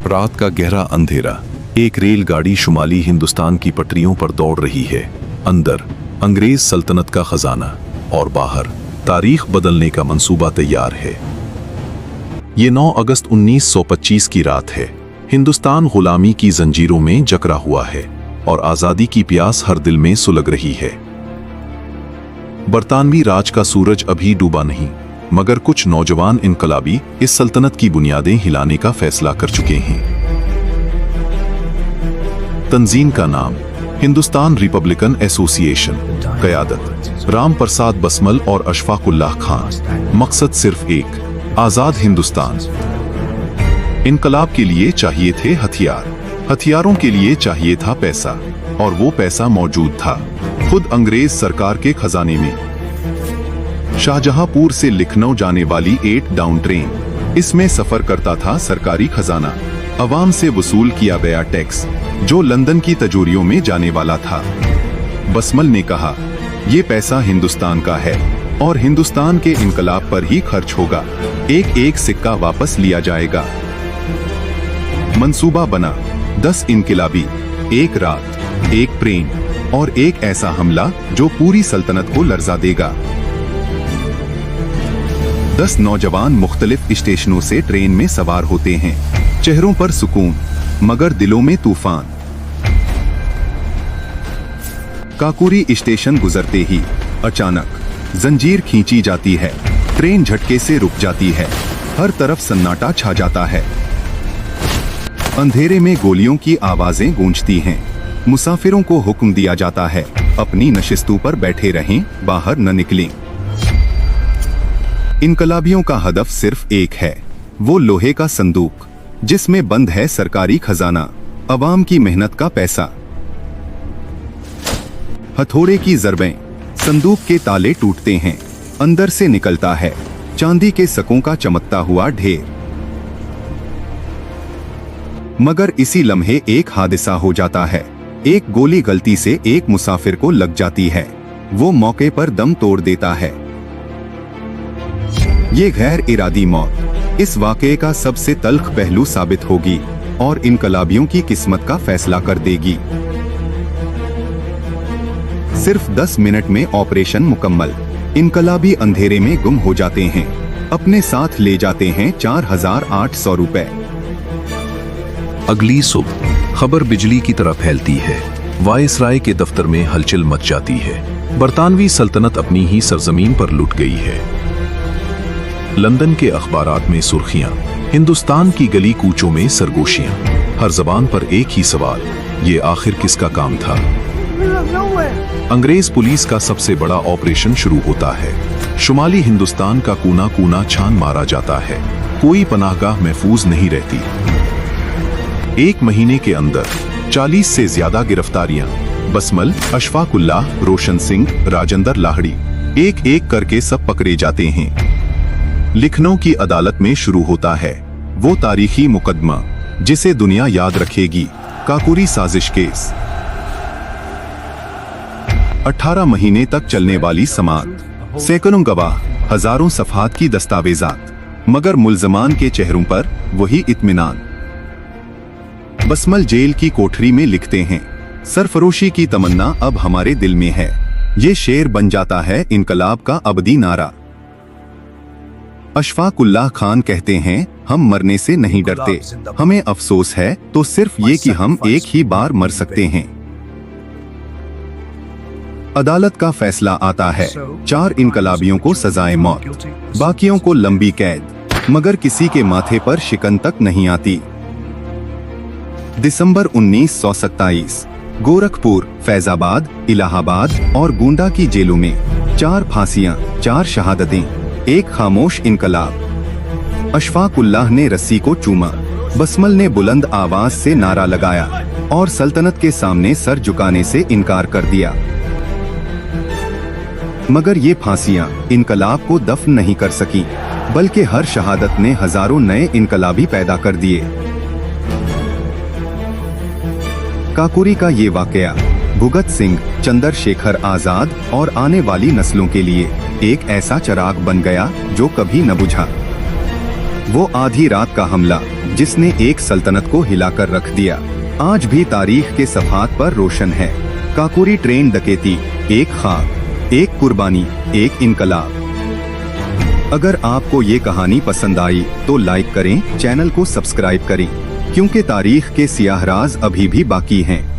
रात का गहरा अंधेरा। एक रेलगाड़ी शुमाली हिंदुस्तान की पटरियों पर दौड़ रही है। अंदर अंग्रेज सल्तनत का खजाना और बाहर तारीख बदलने का मंसूबा तैयार है। ये 9 अगस्त 1925 की रात है। हिंदुस्तान गुलामी की जंजीरों में जकड़ा हुआ है और आजादी की प्यास हर दिल में सुलग रही है। बरतानवी राज का सूरज अभी डूबा नहीं, मगर कुछ नौजवान इनकलाबी इस सल्तनत की बुनियादें हिलाने का फैसला कर चुके हैं। तंजीम का नाम हिंदुस्तान रिपब्लिकन एसोसिएशन, क़यादत राम प्रसाद बसमल और अशफाकुल्लाह खान। मकसद सिर्फ एक, आजाद हिंदुस्तान। इनकलाब के लिए चाहिए थे हथियार, हथियारों के लिए चाहिए था पैसा, और वो पैसा मौजूद था खुद अंग्रेज सरकार के खजाने में। शाहजहांपुर से लखनऊ जाने वाली 8 डाउन ट्रेन, इसमें सफर करता था सरकारी खजाना। अवाम से वसूल किया गया टैक्स जो लंदन की तिजोरियों में जाने वाला था। बसमल ने कहा, ये पैसा हिंदुस्तान का है और हिंदुस्तान के इनकलाब पर ही खर्च होगा। एक एक सिक्का वापस लिया जाएगा। मंसूबा बना, 10 इनकलाबी, एक रात, एक प्रेम और एक ऐसा हमला जो पूरी सल्तनत को लर्जा देगा। 10 नौजवान मुख्तलिफ स्टेशनों से ट्रेन में सवार होते हैं। चेहरों पर सुकून मगर दिलों में तूफान। काकोरी स्टेशन गुजरते ही अचानक जंजीर खींची जाती है। ट्रेन झटके से रुक जाती है। हर तरफ सन्नाटा छा जाता है। अंधेरे में गोलियों की आवाजें गूंजती हैं। मुसाफिरों को हुक्म दिया जाता है, अपनी नशिस्तों पर बैठे रहें, बाहर न निकलें। इनकलाबियों का हदफ सिर्फ एक है, वो लोहे का संदूक जिसमें बंद है सरकारी खजाना, अवाम की मेहनत का पैसा। हथौड़े की ज़रबें, संदूक के ताले टूटते हैं। अंदर से निकलता है चांदी के सकों का चमकता हुआ ढेर। मगर इसी लम्हे एक हादसा हो जाता है। एक गोली गलती से एक मुसाफिर को लग जाती है। वो मौके पर दम तोड़ देता है। ये गैर इरादी मौत इस वाक़ये का सबसे तल्ख पहलू साबित होगी और इनकलाबियों की किस्मत का फैसला कर देगी। सिर्फ 10 मिनट में ऑपरेशन मुकम्मल। इनकलाबी अंधेरे में गुम हो जाते हैं। अपने साथ ले जाते हैं 4800 रुपए। अगली सुबह खबर बिजली की तरह फैलती है। वायसराय के दफ्तर में हलचल मच जाती है। बरतानवी सल्तनत अपनी ही सरजमीन पर लुट गई है। लंदन के अखबारात में सुर्खियां, हिंदुस्तान की गली कूचों में सरगोशियां। हर जबान पर एक ही सवाल, ये आखिर किसका काम था? अंग्रेज पुलिस का सबसे बड़ा ऑपरेशन शुरू होता है। शुमाली हिंदुस्तान का कोना कोना छान मारा जाता है। कोई पनाहगाह महफूज नहीं रहती। 1 महीने के अंदर 40 से ज्यादा गिरफ्तारियां। बसमल, अशफाकुल्लाह, रोशन सिंह, राजेंद्र लाहड़ी, एक एक करके सब पकड़े जाते हैं। लखनऊ की अदालत में शुरू होता है वो तारीखी मुकदमा जिसे दुनिया याद रखेगी, काकोरी साजिश केस। 18 महीने तक चलने वाली समाअत, सैकड़ों गवाह, हजारों सफ़हात की दस्तावेजात, मगर मुल्ज़मान के चेहरों पर वही इत्मीनान। बसमल जेल की कोठरी में लिखते हैं, सरफरोशी की तमन्ना अब हमारे दिल में है। ये शेर बन जाता है इनकलाब का अबदी नारा। अशफाकुल्लाह खान कहते हैं, हम मरने से नहीं डरते। हमें अफसोस है तो सिर्फ ये कि हम एक ही बार मर सकते हैं। अदालत का फैसला आता है। 4 इनकलाबियों को सजाए मौत, बाकियों को लंबी कैद। मगर किसी के माथे पर शिकन तक नहीं आती। दिसंबर 1927 गोरखपुर, फैजाबाद, इलाहाबाद और गोंडा की जेलों में 4 फांसियां, 4 शहादतें, एक खामोश इनकलाब। अशफाकुल्लाह ने रस्सी को चूमा। बसमल ने बुलंद आवाज से नारा लगाया और सल्तनत के सामने सर झुकाने से इनकार कर दिया। मगर ये फांसियां इनकलाब को दफन नहीं कर सकी, बल्कि हर शहादत ने हजारों नए इनकलाबी पैदा कर दिए। काकोरी का ये वाकया भगत सिंह, चंद्रशेखर आजाद और आने वाली नस्लों के लिए एक ऐसा चिराग बन गया जो कभी न बुझा। वो आधी रात का हमला जिसने एक सल्तनत को हिलाकर रख दिया, आज भी तारीख के सफ़ात पर रोशन है। काकोरी ट्रेन डकैती, एक ख्वाब, एक कुर्बानी, एक इनकलाब। अगर आपको ये कहानी पसंद आई तो लाइक करें, चैनल को सब्सक्राइब करें, क्योंकि तारीख के सियाह राज अभी भी बाकी हैं।